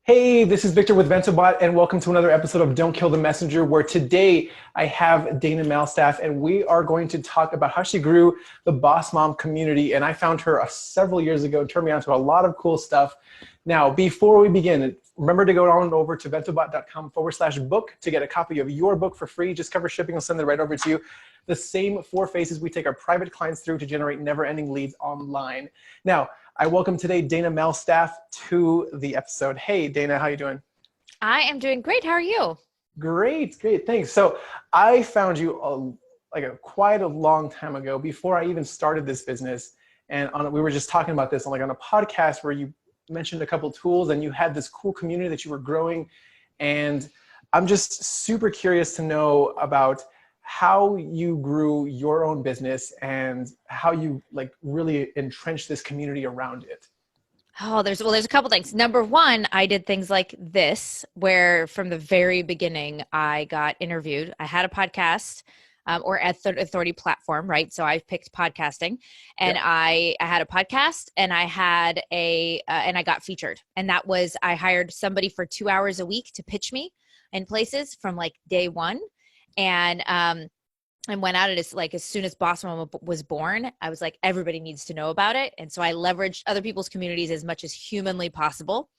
Hey, this is Victor with VentoBot, and welcome to another episode of Don't Kill the Messenger, where today I have Dana Malstaff, and we are going to talk about how she grew the Boss Mom community. And I found her several years ago and turned me on to a lot of cool stuff. Now, before we begin, remember to go on over to ventobot.com/book to get a copy of your book for free. Just cover shipping. I'll send it right over to you. The same four phases we take our private clients through to generate never-ending leads online. Now, I welcome today Dana Malstaff to the episode. Hey, Dana, how you doing? I am doing great. How are you? Great, great, thanks. So I found you quite a long time ago before I even started this business. And we were just talking about this on a podcast where you mentioned a couple tools and you had this cool community that you were growing. And I'm just super curious to know about how you grew your own business and how you really entrenched this community around it. Oh, there's a couple things. Number one, I did things like this, where from the very beginning, I got interviewed. I had a podcast or authority platform, right? So I picked podcasting, and I had a podcast, and I had and I got featured. And that was, I hired somebody for 2 hours a week to pitch me in places from day one. And went at it as soon as Boss-Mom was born, I was like, everybody needs to know about it. And so I leveraged other people's communities as much as humanly possible.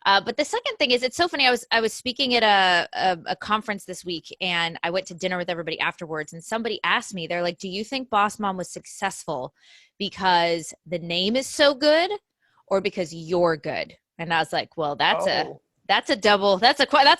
But the second thing is, it's so funny. I was speaking at a conference this week, and I went to dinner with everybody afterwards. And somebody asked me, they're like, "Do you think Boss-Mom was successful because the name is so good, or because you're good?" And I was like, "Well, that's a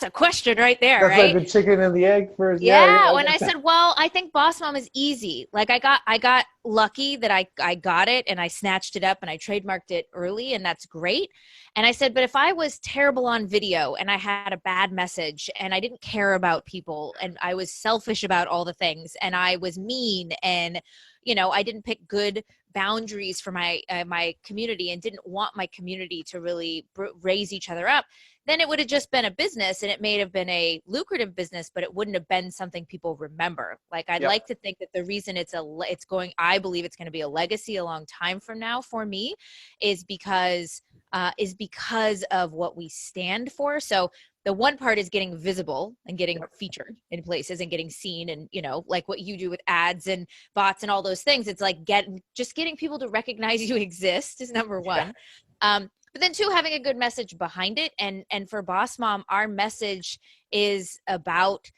question right there, That's right?" like the chicken and the egg first. Yeah. When I said, well, I think Boss Mom is easy. I got lucky that I got it, and I snatched it up, and I trademarked it early, and that's great. And I said, but if I was terrible on video, and I had a bad message, and I didn't care about people, and I was selfish about all the things, and I was mean, and I didn't pick good boundaries for my community, and didn't want my community to really raise each other up, then it would have just been a business, and it may have been a lucrative business, but it wouldn't have been something people remember. I'd like to think that the reason I believe it's going to be a legacy a long time from now for me is because of what we stand for. So the one part is getting visible and getting featured in places and getting seen, and like what you do with ads and bots and all those things. It's like getting people to recognize you exist is number one. But then two, having a good message behind it. And for Boss Mom, our message is about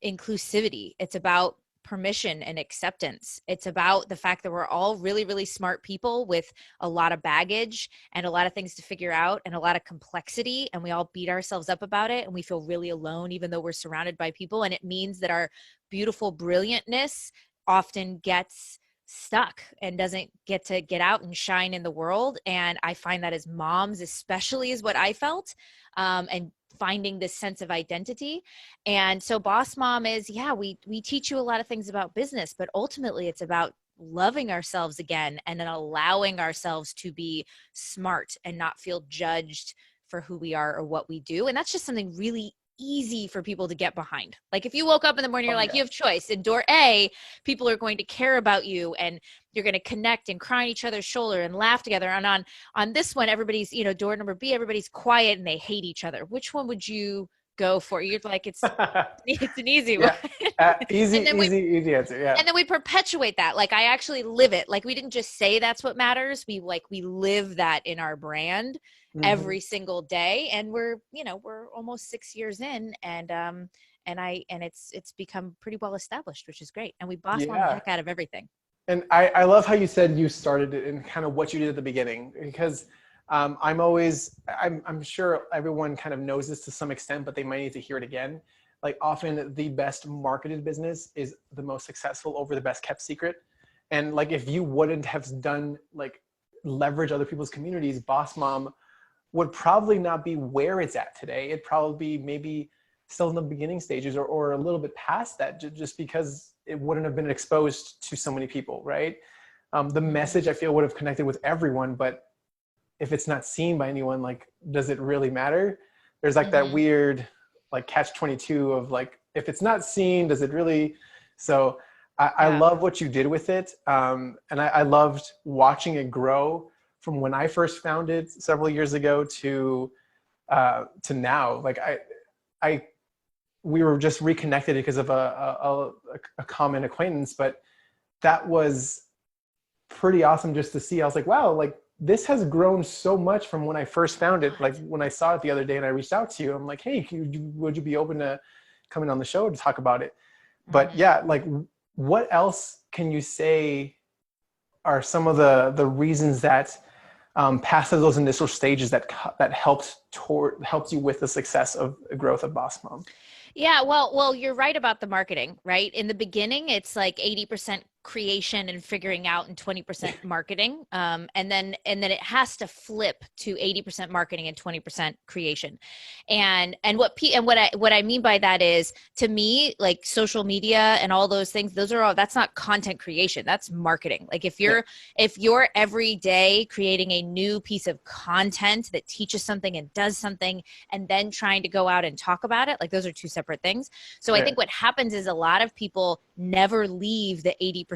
inclusivity. It's about permission and acceptance. It's about the fact that we're all really, really smart people with a lot of baggage and a lot of things to figure out and a lot of complexity. And we all beat ourselves up about it. And we feel really alone, even though we're surrounded by people. And it means that our beautiful brilliantness often gets stuck and doesn't get to get out and shine in the world. And I find that as moms, especially, is what I felt, and finding this sense of identity. And so Boss Mom is, we teach you a lot of things about business, but ultimately it's about loving ourselves again, and then allowing ourselves to be smart and not feel judged for who we are or what we do. And that's just something really easy for people to get behind. If you woke up in the morning, you have choice. In door A, people are going to care about you, and you're going to connect and cry on each other's shoulder and laugh together. And on this one, everybody's, door number B, everybody's quiet and they hate each other. Which one would you go for? You're like, it's an easy one. Easy answer. Yeah. And then we perpetuate that. I actually live it. We didn't just say that's what matters. We live that in our brand every single day. And we're almost 6 years in, and it's become pretty well established, which is great. And we boss Mom the heck out of everything. And I love how you said you started it and kind of what you did at the beginning, because I'm sure everyone kind of knows this to some extent, but they might need to hear it again. Often the best marketed business is the most successful over the best kept secret. And if you wouldn't have done leverage other people's communities, Boss Mom would probably not be where it's at today. It'd probably be maybe still in the beginning stages or a little bit past that, just because it wouldn't have been exposed to so many people, right? The message, I feel, would have connected with everyone, but if it's not seen by anyone, does it really matter? There's that weird catch-22 of if it's not seen, does it really? So I love what you did with it. And I loved watching it grow from when I first found it several years ago to to now. Like we were just reconnected because of a common acquaintance, but that was pretty awesome just to see. I was like, wow, like this has grown so much from when I first found it. Like when I saw it the other day and I reached out to you, I'm like, hey, would you be open to coming on the show to talk about it? But yeah, like what else can you say are some of the reasons that past those initial stages that helped you with the success of growth of Boss Mom? Yeah, well, you're right about the marketing, right? In the beginning, it's like 80% creation and figuring out and 20% marketing. And then it has to flip to 80% marketing and 20% creation. And what I mean by that is, to me, like social media and all those things, that's not content creation, that's marketing. Like if you're every day creating a new piece of content that teaches something and does something and then trying to go out and talk about it, like those are two separate things. So I think what happens is a lot of people never leave the 80%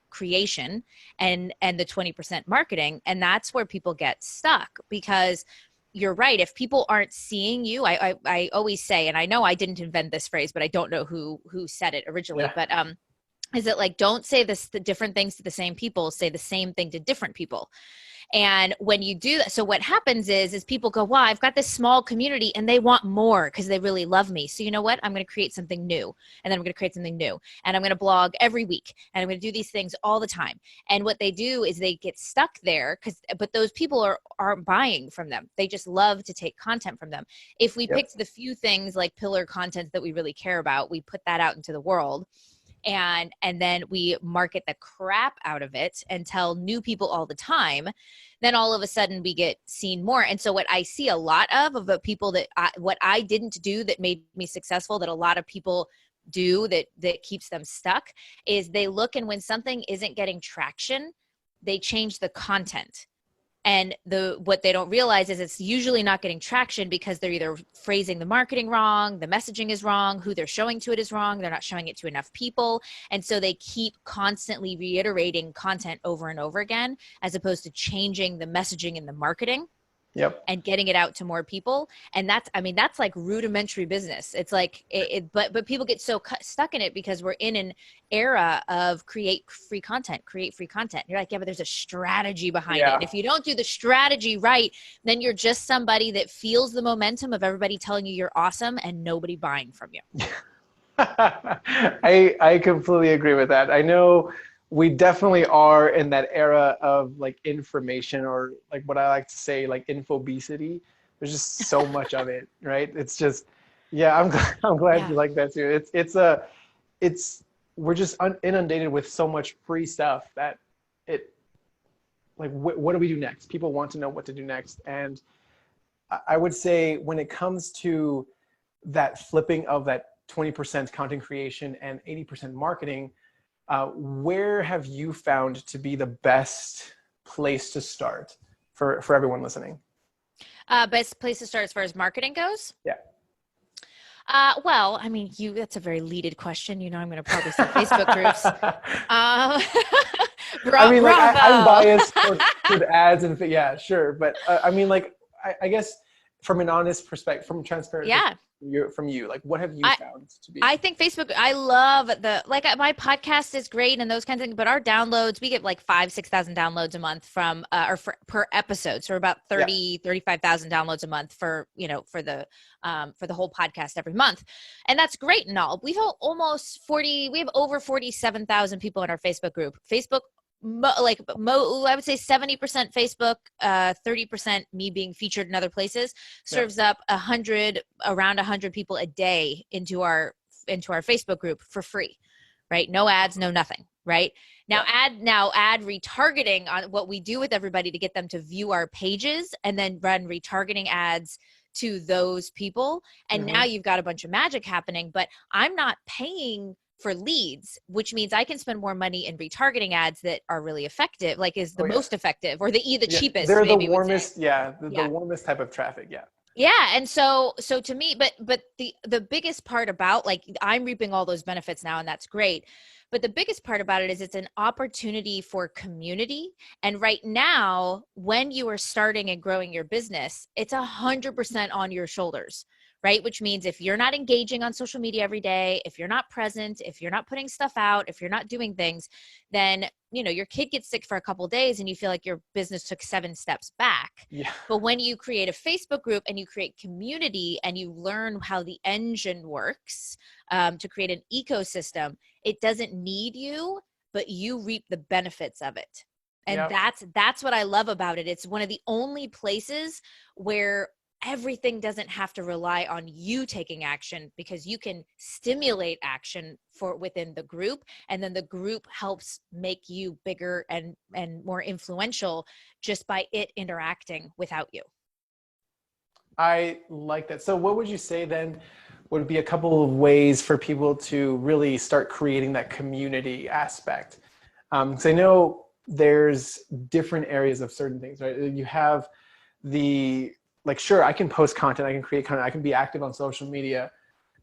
creation and the 20% marketing. And that's where people get stuck, because you're right. If people aren't seeing you, I always say, and I know I didn't invent this phrase, but I don't know who said it originally, but is it like, don't say the different things to the same people, say the same thing to different people. And when you do that, so what happens is people go, wow, I've got this small community and they want more because they really love me. So you know what? I'm going to create something new, and then I'm going to create something new, and I'm going to blog every week, and I'm going to do these things all the time. And what they do is they get stuck there but those people aren't buying from them. They just love to take content from them. If we picked the few things like pillar content that we really care about, we put that out into the world. And then we market the crap out of it and tell new people all the time, then all of a sudden we get seen more. And so what I see a lot of the people what I didn't do that made me successful, that a lot of people do that keeps them stuck, is they look, and when something isn't getting traction, they change the content. And what they don't realize is it's usually not getting traction because they're either phrasing the marketing wrong, the messaging is wrong, who they're showing to it is wrong, they're not showing it to enough people. And so they keep constantly reiterating content over and over again, as opposed to changing the messaging and the marketing. And getting it out to more people. And that's like rudimentary business. It's like, but people get so stuck in it because we're in an era of create free content. You're like, yeah, but there's a strategy behind it. And if you don't do the strategy right, then you're just somebody that feels the momentum of everybody telling you you're awesome and nobody buying from you. I completely agree with that. I know we definitely are in that era of like information, or like what I like to say, like infobesity. There's just so much of it, right? It's just, I'm glad you like that too. We're just inundated with so much free stuff that what do we do next? People want to know what to do next. And I would say when it comes to that flipping of that 20% content creation and 80% marketing, where have you found to be the best place to start for everyone listening? Best place to start as far as marketing goes? Yeah. Well, I mean, that's a very leaded question. You know, I'm going to probably say Facebook groups. I mean, like, I'm biased for the ads and sure. But I mean, like, I guess from an honest perspective, from transparent from you, like, what have you found to be? I think Facebook, I love my podcast is great and those kinds of things, but our downloads, we get like 5,000-6,000 downloads a month per episode. So about 35,000 downloads a month for the whole podcast every month. And that's great and all. We have over 47,000 people in our Facebook group. Facebook, I would say 70% Facebook, 30% me being featured in other places, serves up around 100 people a day into our Facebook group for free, right? No ads, no nothing, right? Now add retargeting on what we do with everybody to get them to view our pages, and then run retargeting ads to those people. And now you've got a bunch of magic happening, but I'm not paying for leads, which means I can spend more money in retargeting ads that are really effective, like is the most effective, or the cheapest. They're the warmest, the warmest type of traffic. Yeah. And so to me, but the biggest part about, like, I'm reaping all those benefits now, and that's great. But the biggest part about it is it's an opportunity for community. And right now, when you are starting and growing your business, it's 100% on your shoulders, right? Which means if you're not engaging on social media every day, if you're not present, if you're not putting stuff out, if you're not doing things, then, you know, your kid gets sick for a couple of days and you feel like your business took 7 steps back. Yeah. But when you create a Facebook group and you create community and you learn how the engine works to create an ecosystem, it doesn't need you, but you reap the benefits of it. And Yep. that's what I love about it. It's one of the only places where everything doesn't have to rely on you taking action, because you can stimulate action for within the group, and then the group helps make you bigger and more influential just by it interacting without you. I like that. So what would you say then would be a couple of ways for people to really start creating that community aspect? Because I know there's different areas of certain things, right? You have the, like, sure, I can post content, I can create content, I can be active on social media,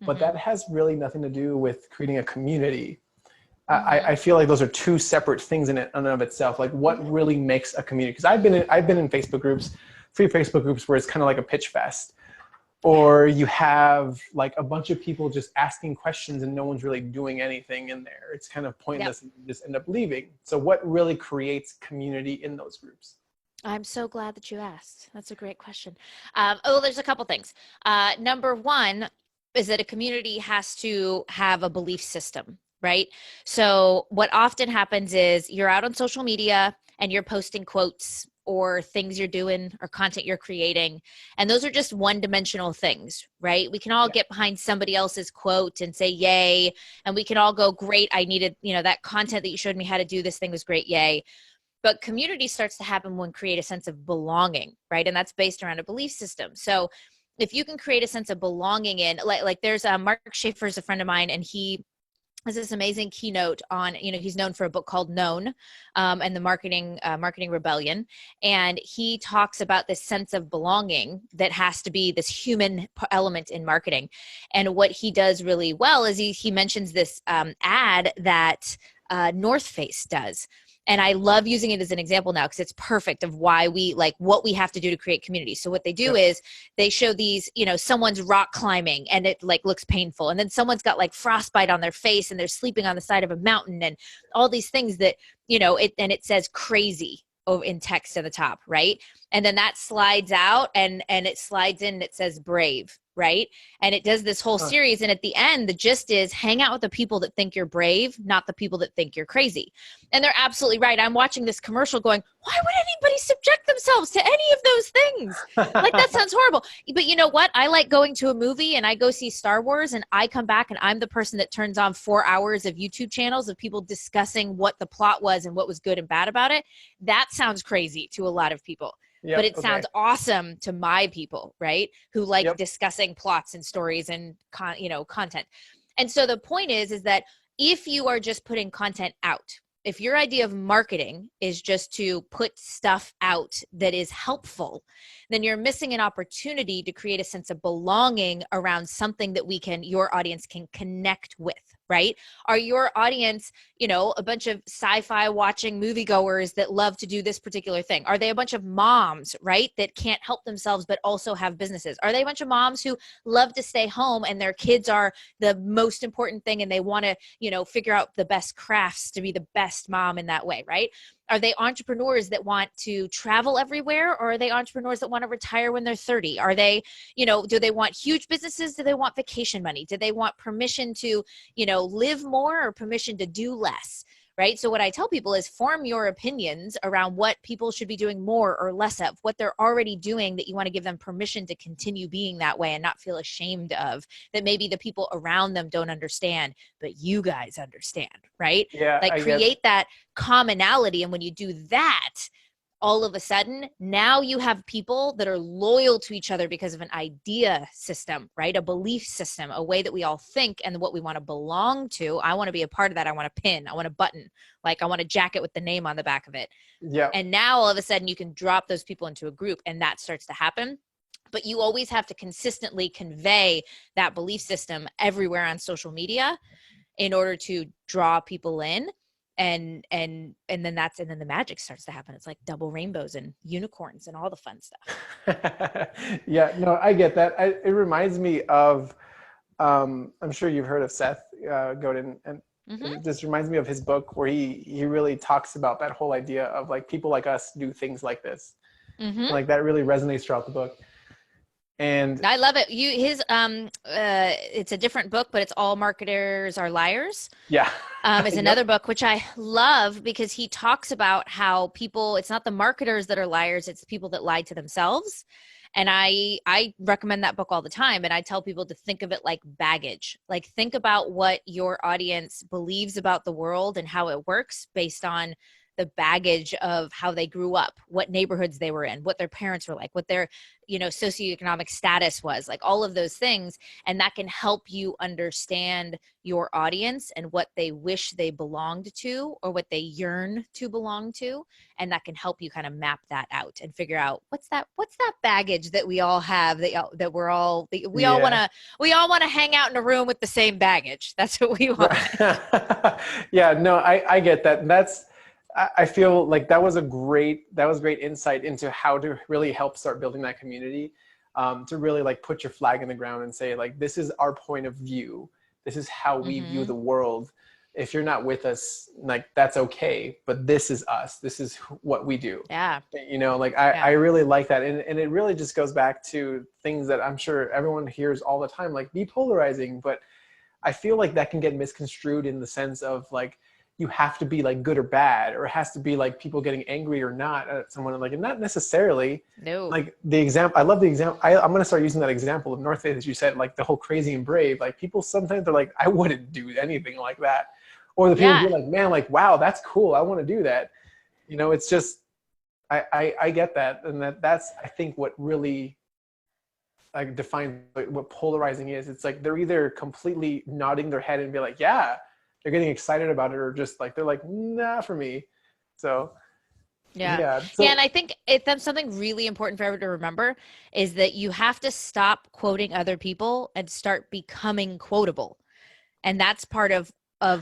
but that has really nothing to do with creating a community. I feel like those are two separate things in and of itself. Like, what really makes a community? Because I've been in Facebook groups, free Facebook groups, where it's kind of like a pitch fest, or you have like a bunch of people just asking questions and no one's really doing anything in there. It's kind of pointless, and you just end up leaving. So what really creates community in those groups? I'm so glad that you asked. That's a great question. There's a couple things. Number one is that a community has to have a belief system, right? So what often happens is you're out on social media and you're posting quotes or things you're doing or content you're creating. And those are just one-dimensional things, right? We can all get behind somebody else's quote and say, yay. And we can all go, great, I needed, that content that you showed me how to do this thing was great, yay. But community starts to happen when create a sense of belonging, right? And that's based around a belief system. So if you can create a sense of belonging in, like there's Mark Schaefer is a friend of mine, and he has this amazing keynote on, he's known for a book called Known, and the marketing rebellion. And he talks about this sense of belonging that has to be this human element in marketing. And what he does really well is he mentions this ad that North Face does. And I love using it as an example now because it's perfect of why we like what we have to do to create community. So what they do is they show these, someone's rock climbing and it like looks painful. And then someone's got like frostbite on their face and they're sleeping on the side of a mountain and all these things that, it says crazy in text at the top, right? And then that slides out and it slides in and it says brave, right? And it does this whole series. And at the end, the gist is hang out with the people that think you're brave, not the people that think you're crazy. And they're absolutely right. I'm watching this commercial going, why would anybody subject themselves to any of those things? Like, that sounds horrible. But you know what? I like going to a movie and I go see Star Wars and I come back and I'm the person that turns on 4 hours of YouTube channels of people discussing what the plot was and what was good and bad about it. That sounds crazy to a lot of people. But it sounds awesome to my people, right? Who like discussing plots and stories and content. And so the point is that if you are just putting content out, if your idea of marketing is just to put stuff out that is helpful, then you're missing an opportunity to create a sense of belonging around something that your audience can connect with, right? Are your audience, a bunch of sci-fi watching moviegoers that love to do this particular thing? Are they a bunch of moms, right, that can't help themselves but also have businesses? Are they a bunch of moms who love to stay home and their kids are the most important thing and they want to, figure out the best crafts to be the best mom in that way, right? Are they entrepreneurs that want to travel everywhere, or are they entrepreneurs that want to retire when they're 30? Are they, do they want huge businesses? Do they want vacation money? Do they want permission to, live more or permission to do less? Right? So what I tell people is form your opinions around what people should be doing more or less of, what they're already doing that you want to give them permission to continue being that way and not feel ashamed of, that maybe the people around them don't understand, but you guys understand, right? Yeah. Like create that commonality. And when you do that, all of a sudden, now you have people that are loyal to each other because of an idea system, right? A belief system, a way that we all think and what we want to belong to. I want to be a part of that. I want a pin. I want a button. Like I want a jacket with the name on the back of it. Yeah. And now all of a sudden you can drop those people into a group and that starts to happen. But you always have to consistently convey that belief system everywhere on social media. in order to draw people in. And then the magic starts to happen. It's like double rainbows and unicorns and all the fun stuff. Yeah, no, I get that. It reminds me of, I'm sure you've heard of Seth Godin, and Mm-hmm. it just reminds me of his book where he really talks about that whole idea of like people like us do things like this. Mm-hmm. And like that really resonates throughout the book. And I love it. It's a different book, but it's All Marketers Are Liars. yeah, Is yep. another book, which I love because he talks about how people, it's not the marketers that are liars, it's the people that lie to themselves. And I recommend that book all the time. And I tell people to think of it like baggage. Like think about what your audience believes about the world and how it works based on the baggage of how they grew up, what neighborhoods they were in, what their parents were like, what their, socioeconomic status was, like all of those things. And that can help you understand your audience and what they wish they belonged to or what they yearn to belong to. And that can help you kind of map that out and figure out what's that baggage that we all have, that we all Yeah. want to hang out in a room with the same baggage. That's what we want. Right. Yeah, no, I get that. And I feel like that was great insight into how to really help start building that community, to really like put your flag in the ground and say like, this is our point of view. This is how we view Mm-hmm. the world. If you're not with us, like that's okay, but this is us. This is what we do. Yeah. Like Yeah. I really like that. And it really just goes back to things that I'm sure everyone hears all the time, like be polarizing. But I feel like that can get misconstrued in the sense of like, you have to be like good or bad, or it has to be like people getting angry or not at someone, like, and not necessarily. No. Like the example, I love the example. I'm going to start using that example of North Face, as you said, like the whole crazy and brave. Like people sometimes they're like, I wouldn't do anything like that. Or the people who Yeah. are like, man, like, wow, that's cool. I want to do that. It's just, I get that. And that's, I think what really like defines what polarizing is. It's like, they're either completely nodding their head and be like, yeah, they're getting excited about it, or just like, they're like, nah, for me. So Yeah. yeah. Yeah. So And I think that's something really important for everyone to remember is that you have to stop quoting other people and start becoming quotable. And that's part of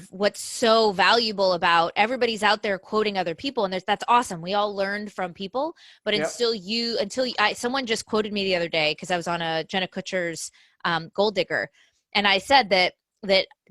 what's so valuable about everybody's out there quoting other people. And that's awesome. We all learned from people, but yeah, someone just quoted me the other day because I was on a Jenna Kutcher's Gold Digger. And I said that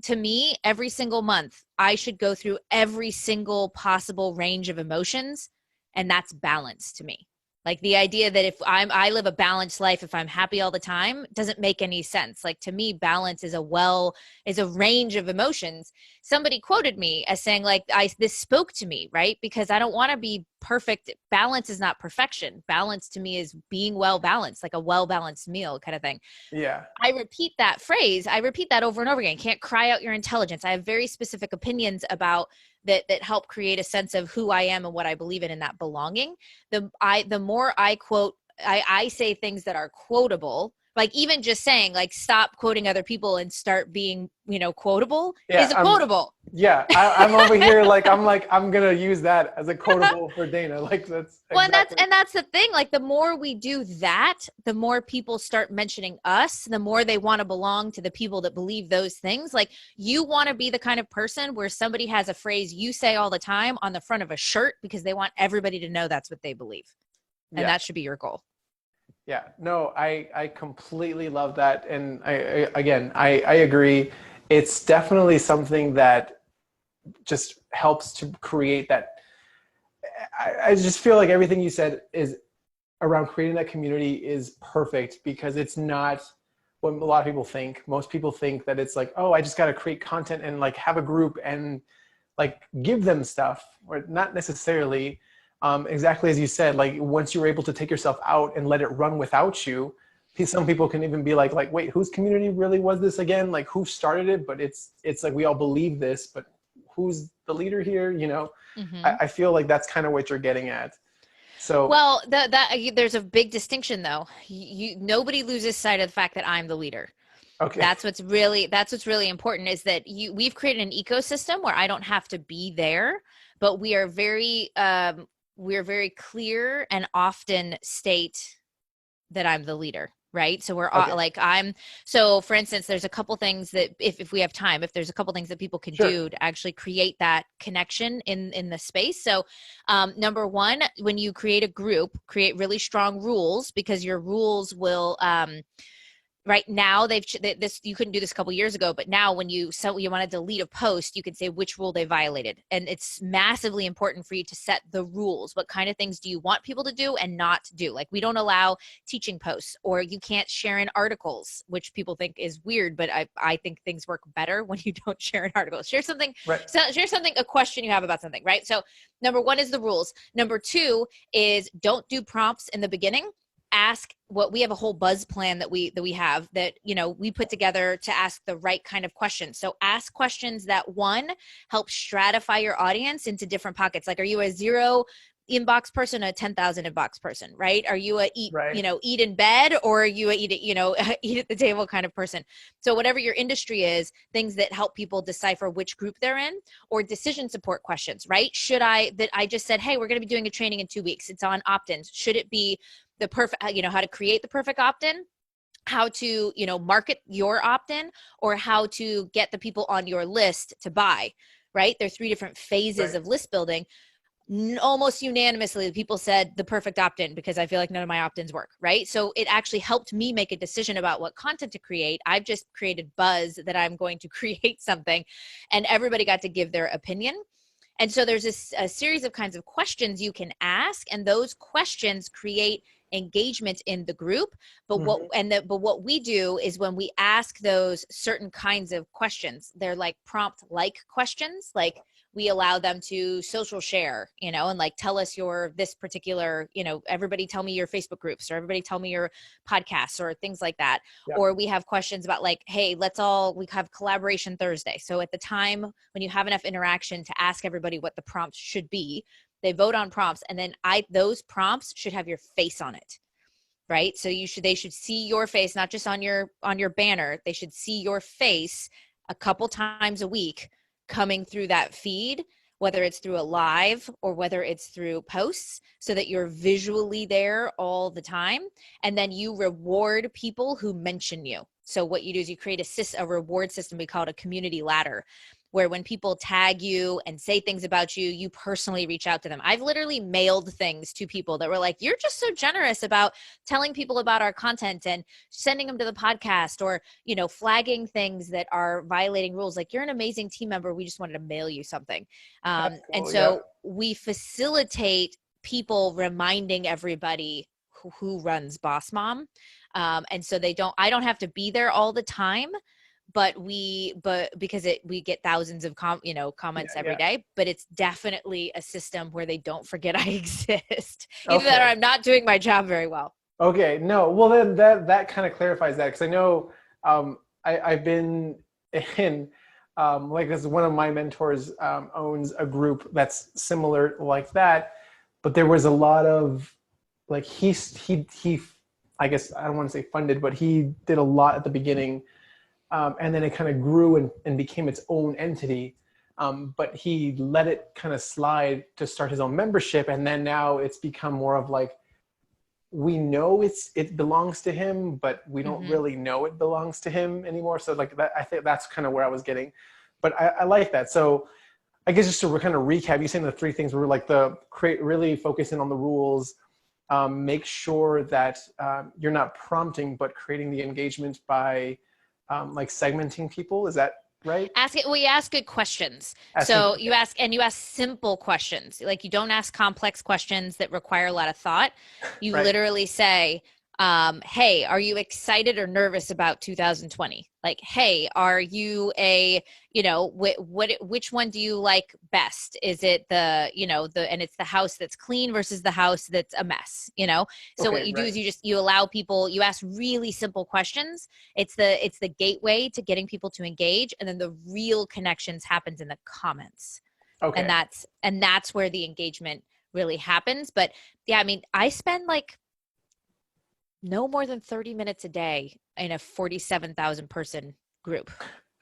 to me, every single month, I should go through every single possible range of emotions. And that's balance to me. Like the idea that if I live a balanced life, if I'm happy all the time, doesn't make any sense. Like to me, balance is a range of emotions. Somebody quoted me as saying like, this spoke to me, right? Because I don't want to be perfect. Balance is not perfection. Balance to me is being well balanced, like a well-balanced meal kind of thing. yeah, I repeat that phrase. I repeat that over and over again. Can't cry out your intelligence. I have very specific opinions about that help create a sense of who I am and what I believe in and that belonging. The more I quote, I say things that are quotable, like even just saying like stop quoting other people and start being, quotable yeah. is a quotable. Yeah, I'm over here I'm gonna use that as a quotable for Dana. Like that's Well, exactly. and that's the thing. Like the more we do that, the more people start mentioning us, the more they want to belong to the people that believe those things. Like you want to be the kind of person where somebody has a phrase you say all the time on the front of a shirt because they want everybody to know that's what they believe. And Yeah, that should be your goal. yeah. No, I completely love that, and I agree. It's definitely something that just helps to create that. I just feel like everything you said is around creating that community is perfect, because it's not what a lot of people think. Most people think that it's like, oh, I just got to create content and like have a group and like give them stuff, or not necessarily. Exactly as you said, like once you're able to take yourself out and let it run without you, some people can even be like, wait, whose community really was this again? Like who started it? But it's like we all believe this, but who's the leader here? Mm-hmm. I feel like that's kind of what you're getting at. So Well, there's a big distinction though. Nobody loses sight of the fact that I'm the leader. okay, That's what's really important is that we've created an ecosystem where I don't have to be there, but we are very clear and often state that I'm the leader. right? So we're Okay. like, so for instance, there's a couple things that if we have time, if there's a couple things that people can Sure. do to actually create that connection in the space. So number one, when you create a group, create really strong rules, because your rules will, right now this, you couldn't do this a couple years ago, but now when you want to delete a post, you can say which rule they violated. And it's massively important for you to set the rules. What kind of things do you want people to do and not do? Like, we don't allow teaching posts, or you can't share in articles, which people think is weird, but I think things work better when you don't share in articles. Share something, Right. share something, a question you have about something, right? So number one is the rules. Number two is don't do prompts in the beginning. Ask what we have a whole buzz plan that we have that, you know, we put together to ask the right kind of questions. So ask questions that, one, help stratify your audience into different pockets. Like, are you a 0 inbox person, a 10,000 inbox person, right? Are you a eat in bed, or are you a eat at the table kind of person? So whatever your industry is, things that help people decipher which group they're in, or decision support questions, right? I just said, hey, we're going to be doing a training in 2 weeks. It's on opt-ins. Should it be the perfect, how to create the perfect opt-in, how to, market your opt-in, or how to get the people on your list to buy, right? There's 3 different phases of list building. Almost unanimously, the people said the perfect opt-in, because I feel like none of my opt-ins work, right? So it actually helped me make a decision about what content to create. I've just created buzz that I'm going to create something, and everybody got to give their opinion. And so there's a series of kinds of questions you can ask, and those questions create engagement in the group. But what we do is, when we ask those certain kinds of questions, they're like prompt-like questions. Like, we allow them to social share, and like, tell us this particular, everybody tell me your Facebook groups, or everybody tell me your podcasts, or things like that. Yeah. Or we have questions about, like, hey, we have collaboration Thursday. So at the time when you have enough interaction to ask everybody what the prompts should be, they vote on prompts, and then those prompts should have your face on it, right? So they should see your face, not just on your banner. They should see your face a couple times a week coming through that feed, whether it's through a live or whether it's through posts, so that you're visually there all the time. And then you reward people who mention you. So what you do is you create a reward system. We call it a community ladder, where when people tag you and say things about you, you personally reach out to them. I've literally mailed things to people that were like, you're just so generous about telling people about our content and sending them to the podcast, or, flagging things that are violating rules. Like, you're an amazing team member. We just wanted to mail you something. Cool, and so we facilitate people reminding everybody who runs Boss-Mom. And so I don't have to be there all the time, but because we get thousands of comments every day, but it's definitely a system where they don't forget I exist. Either that, or I'm not doing my job very well. Okay, no, well, then that kind of clarifies that, because I know I've been in like, as one of my mentors owns a group that's similar like that, but there was a lot of, like, he I guess, I don't want to say funded, but he did a lot at the beginning. And then it kind of grew and became its own entity. But he let it kind of slide to start his own membership. And then now it's become more of like, we know it belongs to him, but we don't really know it belongs to him anymore. So like that, I think that's kind of where I was getting, but I like that. So I guess just to kind of recap, you saying the 3 things were like really focusing on the rules, make sure that you're not prompting, but creating the engagement by like segmenting people. Is that right? You ask good questions. You ask simple questions. Like, you don't ask complex questions that require a lot of thought. You literally say, hey, are you excited or nervous about 2020? Like, hey, are you which one do you like best? Is it and it's the house that's clean versus the house that's a mess, So what you do is you allow people, you ask really simple questions. It's the gateway to getting people to engage. And then the real connections happens in the comments. Okay. And that's where the engagement really happens. But yeah, I mean, I spend like no more than 30 minutes a day in a 47,000 person group.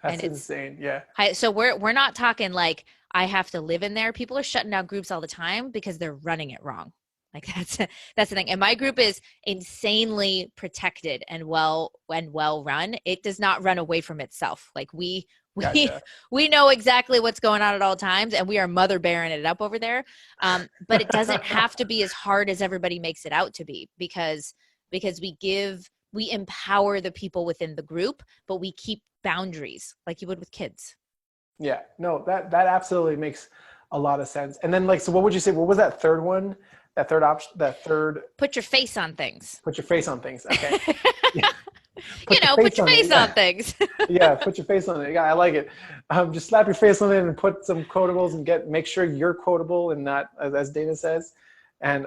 That's insane. Yeah. So we're not talking like I have to live in there. People are shutting down groups all the time because they're running it wrong. Like that's the thing. And my group is insanely protected and well run. It does not run away from itself. Like we Gotcha. we know exactly what's going on at all times, and we are mother bearing it up over there. But it doesn't have to be as hard as everybody makes it out to be, because we empower the people within the group, but we keep boundaries like you would with kids. Yeah, no, that absolutely makes a lot of sense. And then like, so what would you say, what was that third one? That third option, that third, Put your face on things. put your face on things. Okay. Yeah. Put your face on things. Yeah, put your face on it. Yeah, I like it. Just slap your face on it and put some quotables and make sure you're quotable and not, as Dana says. And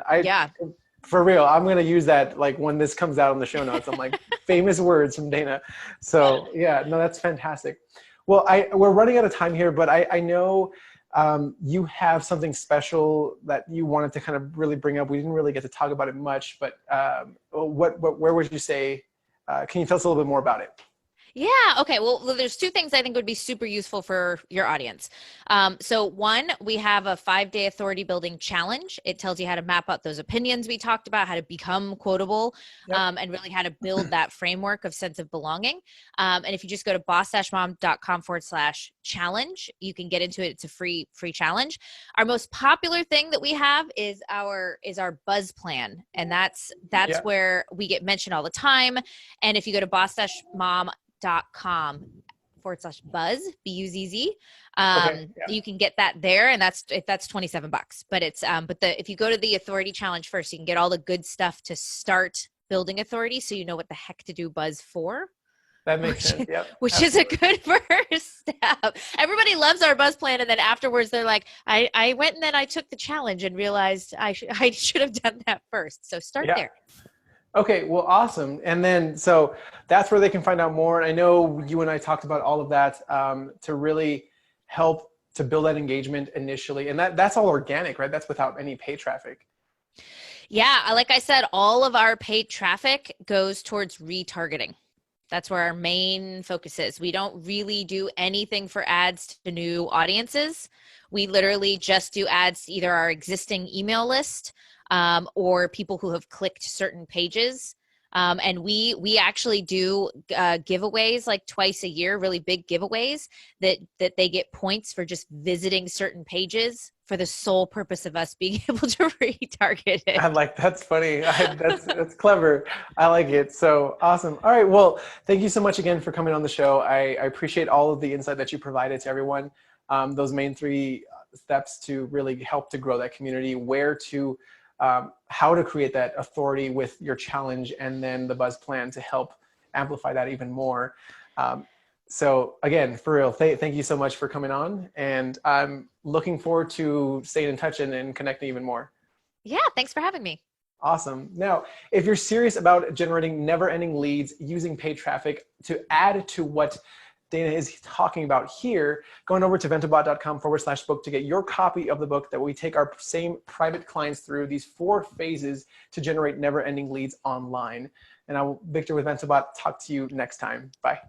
for real, I'm going to use that like when this comes out on the show notes. I'm like, famous words from Dana. So yeah, no, that's fantastic. Well, we're running out of time here, but I know you have something special that you wanted to kind of really bring up. We didn't really get to talk about it much, but where would you say, can you tell us a little bit more about it? Yeah. Okay. Well, there's two things I think would be super useful for your audience. So one, we have a 5-day authority building challenge. It tells you how to map out those opinions we talked about, how to become quotable, and really how to build that framework of sense of belonging. And if you just go to boss-mom.com/challenge, you can get into it. It's a free challenge. Our most popular thing that we have is our buzz plan. And that's where we get mentioned all the time. And if you go to boss-mom.com/buzz, B-U-Z-Z. You can get that there, and that's $27. But it's if you go to the authority challenge first, you can get all the good stuff to start building authority, so you know what the heck to do buzz for. That makes sense. Yep. Which is a good first step. Everybody loves our buzz plan, and then afterwards they're like, I went and then I took the challenge and realized I should have done that first. So start there. Okay, well, awesome. And then, so that's where they can find out more. And I know you and I talked about all of that to really help to build that engagement initially. And that's all organic, right? That's without any paid traffic. Yeah, like I said, all of our paid traffic goes towards retargeting. That's where our main focus is. We don't really do anything for ads to new audiences. We literally just do ads to either our existing email list, or people who have clicked certain pages. And we actually do giveaways like twice a year, really big giveaways that they get points for just visiting certain pages for the sole purpose of us being able to retarget it. That's funny. That's clever. I like it. So awesome. All right. Well, thank you so much again for coming on the show. I appreciate all of the insight that you provided to everyone. Those main 3 steps to really help to grow that community, how to create that authority with your challenge, and then the buzz plan to help amplify that even more. So again, for real, thank you so much for coming on, and I'm looking forward to staying in touch and connecting even more. Yeah, thanks for having me. Awesome. Now, if you're serious about generating never-ending leads using paid traffic to add to what Dana is talking about here, going over to ventobot.com/book to get your copy of the book that we take our same private clients through these 4 phases to generate never-ending leads online. And Victor with Ventobot, talk to you next time. Bye.